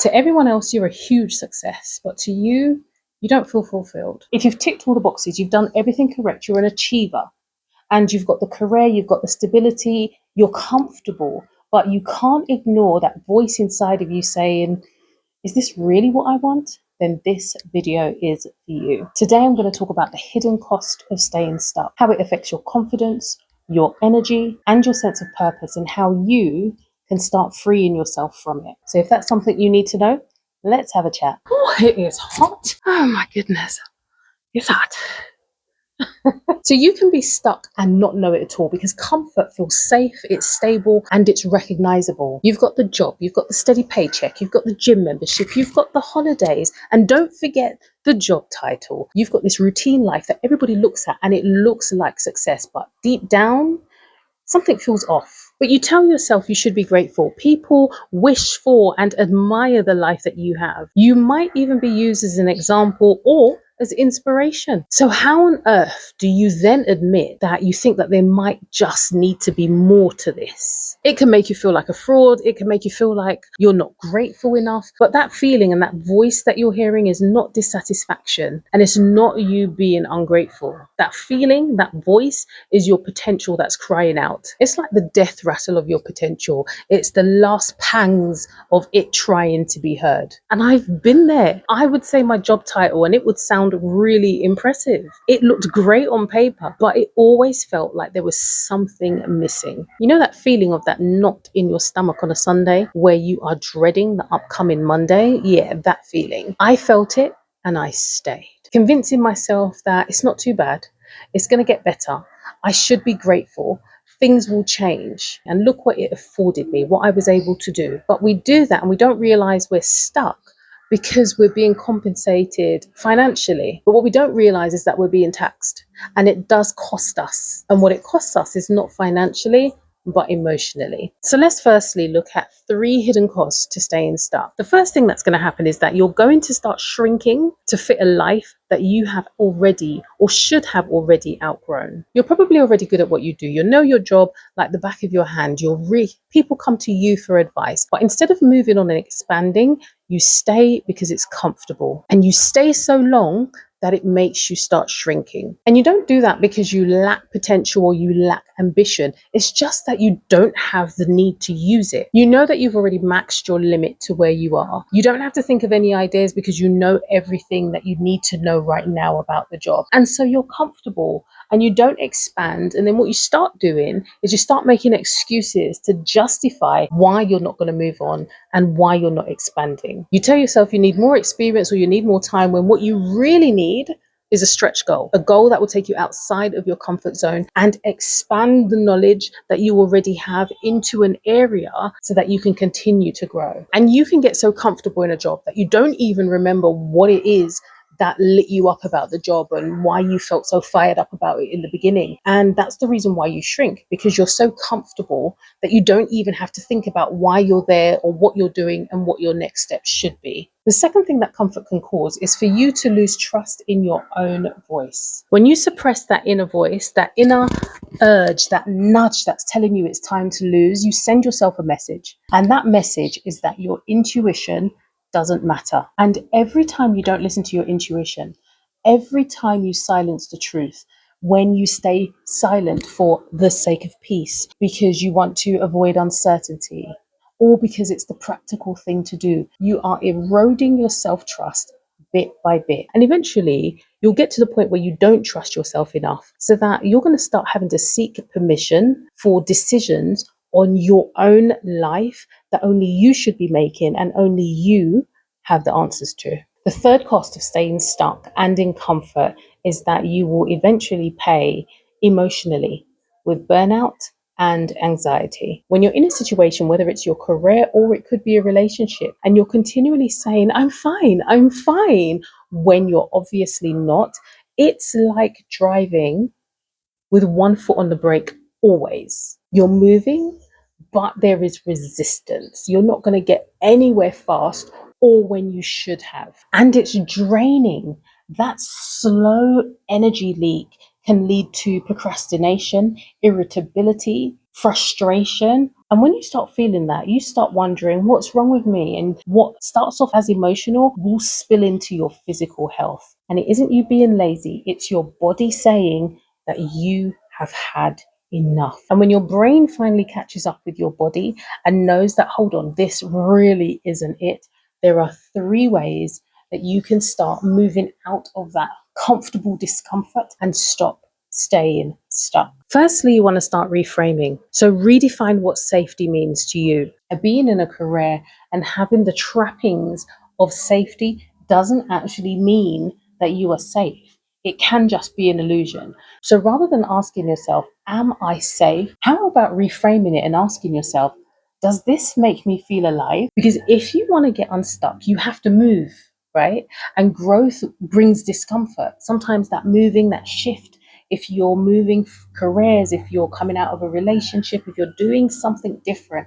To everyone else, you're a huge success, but to you, you don't feel fulfilled. If you've ticked all the boxes, you've done everything correct, you're an achiever, and you've got the career, you've got the stability, you're comfortable, but you can't ignore that voice inside of you saying, is this really what I want? Then this video is for you. Today, I'm going to talk about the hidden cost of staying stuck, how it affects your confidence, your energy, and your sense of purpose, and how you can start freeing yourself from it. So if that's something you need to know, let's have a chat. Oh, it is hot. Oh my goodness. It's hot. So you can be stuck and not know it at all because comfort feels safe, it's stable, and it's recognizable. You've got the job, you've got the steady paycheck, you've got the gym membership, you've got the holidays, and don't forget the job title. You've got this routine life that everybody looks at and it looks like success, but deep down, something feels off. But you tell yourself you should be grateful. People wish for and admire the life that you have. You might even be used as an example or as inspiration. So how on earth do you then admit that you think that there might just need to be more to this? It can make you feel like a fraud. It can make you feel like you're not grateful enough. But that feeling and that voice that you're hearing is not dissatisfaction, and it's not you being ungrateful. That feeling, that voice is your potential that's crying out. It's like the death rattle of your potential. It's the last pangs of it trying to be heard. And I've been there. I would say my job title and it would sound really impressive. It looked great on paper, but it always felt like there was something missing. You know that feeling of that knot in your stomach on a Sunday where you are dreading the upcoming Monday? Yeah, that feeling. I felt it and I stayed, convincing myself that it's not too bad. It's going to get better. I should be grateful. Things will change. And look what it afforded me, what I was able to do. But we do that and we don't realize we're stuck because we're being compensated financially. But what we don't realize is that we're being taxed, and it does cost us. And what it costs us is not financially, but emotionally. So let's firstly look at 3 hidden costs to staying stuck. The first thing that's going to happen is that you're going to start shrinking to fit a life that you have already or should have already outgrown. You're probably already good at what you do. You know your job like the back of your hand. People come to you for advice. But instead of moving on and expanding, you stay because it's comfortable. And you stay so long that it makes you start shrinking. And you don't do that because you lack potential or you lack ambition. It's just that you don't have the need to use it. You know that you've already maxed your limit to where you are. You don't have to think of any ideas because you know everything that you need to know right now about the job. And so you're comfortable and you don't expand. And then what you start doing is you start making excuses to justify why you're not going to move on and why you're not expanding. You tell yourself you need more experience or you need more time, when what you really need is a stretch goal, a goal that will take you outside of your comfort zone and expand the knowledge that you already have into an area so that you can continue to grow. And you can get so comfortable in a job that you don't even remember what it is that lit you up about the job and why you felt so fired up about it in the beginning. And that's the reason why you shrink, because you're so comfortable that you don't even have to think about why you're there or what you're doing and what your next steps should be. The second thing that comfort can cause is for you to lose trust in your own voice. When you suppress that inner voice, that inner urge, that nudge that's telling you it's time to lose, you send yourself a message. And that message is that your intuition doesn't matter. And every time you don't listen to your intuition, every time you silence the truth, when you stay silent for the sake of peace, because you want to avoid uncertainty, or because it's the practical thing to do, you are eroding your self-trust bit by bit. And eventually, you'll get to the point where you don't trust yourself enough, so that you're going to start having to seek permission for decisions on your own life that only you should be making and only you have the answers to. The third cost of staying stuck and in comfort is that you will eventually pay emotionally with burnout and anxiety. When you're in a situation, whether it's your career or it could be a relationship, and you're continually saying, I'm fine, when you're obviously not, it's like driving with one foot on the brake always. You're moving, but there is resistance. You're not going to get anywhere fast or when you should have. And it's draining. That slow energy leak can lead to procrastination, irritability, frustration. And when you start feeling that, you start wondering what's wrong with me. And what starts off as emotional will spill into your physical health. And it isn't you being lazy, it's your body saying that you have had enough. And when your brain finally catches up with your body and knows that, hold on, this really isn't it, there are three ways that you can start moving out of that comfortable discomfort and stop staying stuck. Firstly, you want to start reframing. So redefine what safety means to you. Being in a career and having the trappings of safety doesn't actually mean that you are safe. It can just be an illusion. So rather than asking yourself, am I safe? How about reframing it and asking yourself, does this make me feel alive? Because if you want to get unstuck, you have to move, right? And growth brings discomfort. Sometimes that moving, that shift, if you're moving careers, if you're coming out of a relationship, if you're doing something different,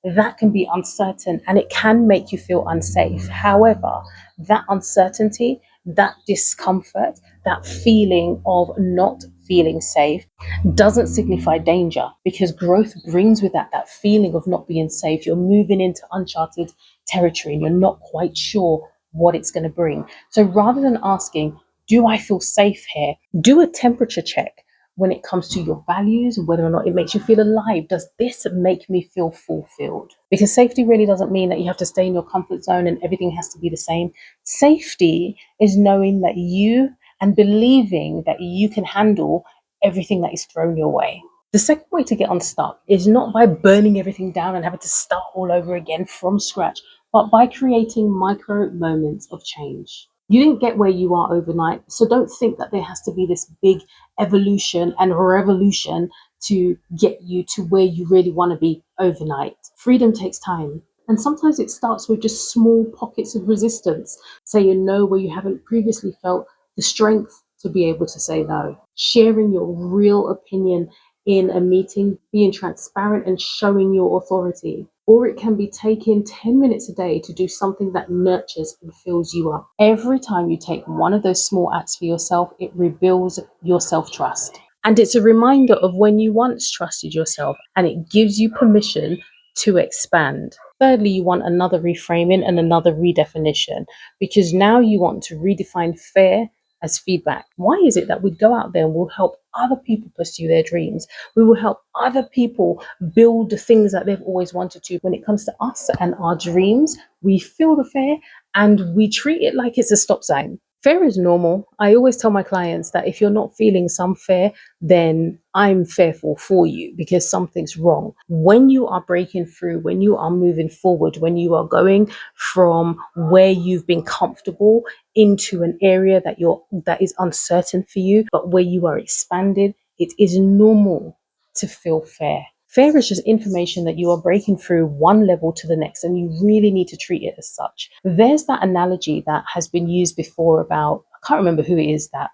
that can be uncertain and it can make you feel unsafe. However, that uncertainty, that discomfort, that feeling of not feeling safe doesn't signify danger, because growth brings with that feeling of not being safe. You're moving into uncharted territory and you're not quite sure what it's going to bring. So rather than asking, do I feel safe here? Do a temperature check when it comes to your values and whether or not it makes you feel alive. Does this make me feel fulfilled? Because safety really doesn't mean that you have to stay in your comfort zone and everything has to be the same. Safety is knowing that you and believing that you can handle everything that is thrown your way. The second way to get unstuck is not by burning everything down and having to start all over again from scratch, but by creating micro moments of change. You didn't get where you are overnight, so don't think that there has to be this big evolution and revolution to get you to where you really want to be overnight. Freedom takes time. And sometimes it starts with just small pockets of resistance, saying no where you haven't previously felt the strength to be able to say no. Sharing your real opinion in a meeting, being transparent and showing your authority. Or it can be taking 10 minutes a day to do something that nurtures and fills you up. Every time you take one of those small acts for yourself, it rebuilds your self trust. And it's a reminder of when you once trusted yourself, and it gives you permission to expand. Thirdly, you want another reframing and another redefinition, because now you want to redefine fair as feedback. Why is it that we go out there and we'll help other people pursue their dreams? We will help other people build the things that they've always wanted to. When it comes to us and our dreams, we feel the fear and we treat it like it's a stop sign. Fear is normal. I always tell my clients that if you're not feeling some fear, then I'm fearful for you because something's wrong. When you are breaking through, when you are moving forward, when you are going from where you've been comfortable into an area that is uncertain for you, but where you are expanded, it is normal to feel fear. Fear is just information that you are breaking through one level to the next, and you really need to treat it as such. There's that analogy that has been used before about, I can't remember who it is that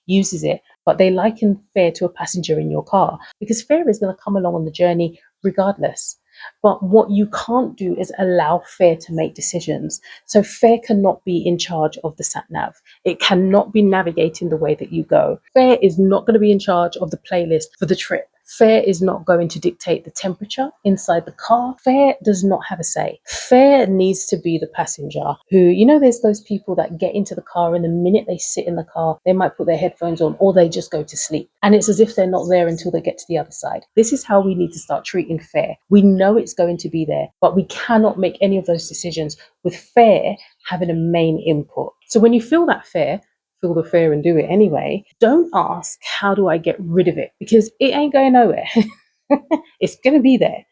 uses it, but they liken fear to a passenger in your car, because fear is going to come along on the journey regardless. But what you can't do is allow fear to make decisions. So fear cannot be in charge of the sat nav. It cannot be navigating the way that you go. Fear is not going to be in charge of the playlist for the trip. Fear is not going to dictate the temperature inside the car. Fear does not have a say. Fear needs to be the passenger who, there's those people that get into the car and the minute they sit in the car, they might put their headphones on or they just go to sleep. And it's as if they're not there until they get to the other side. This is how we need to start treating fear. We know it's going to be there, but we cannot make any of those decisions with fear having a main input. So when you feel that fear, feel the fear and do it anyway. Don't ask, how do I get rid of it? Because it ain't going nowhere. It's going to be there.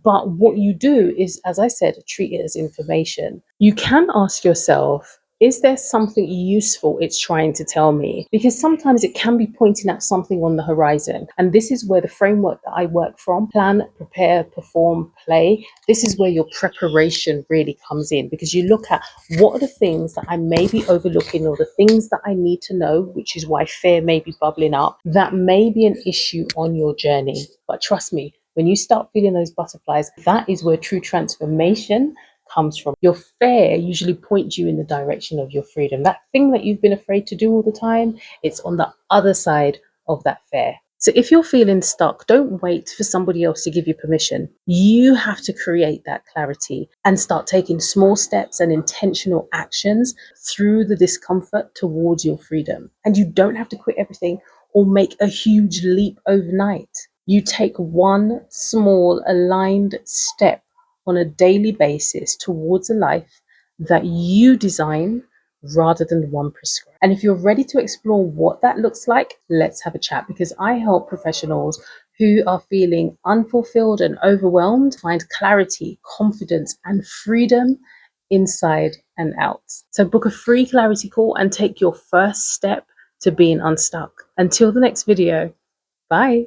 But what you do is, as I said, treat it as information. You can ask yourself, is there something useful it's trying to tell me? Because sometimes it can be pointing at something on the horizon. And this is where the framework that I work from, plan, prepare, perform, play, this is where your preparation really comes in, because you look at what are the things that I may be overlooking or the things that I need to know, which is why fear may be bubbling up. That may be an issue on your journey. But trust me, when you start feeling those butterflies, that is where true transformation comes from. Your fear usually points you in the direction of your freedom. That thing that you've been afraid to do all the time, it's on the other side of that fear. So if you're feeling stuck, don't wait for somebody else to give you permission. You have to create that clarity and start taking small steps and intentional actions through the discomfort towards your freedom. And you don't have to quit everything or make a huge leap overnight. You take one small aligned step on a daily basis towards a life that you design rather than the one prescribed. And if you're ready to explore what that looks like, let's have a chat, because I help professionals who are feeling unfulfilled and overwhelmed find clarity, confidence, and freedom inside and out. So book a free clarity call and take your first step to being unstuck. Until the next video, bye.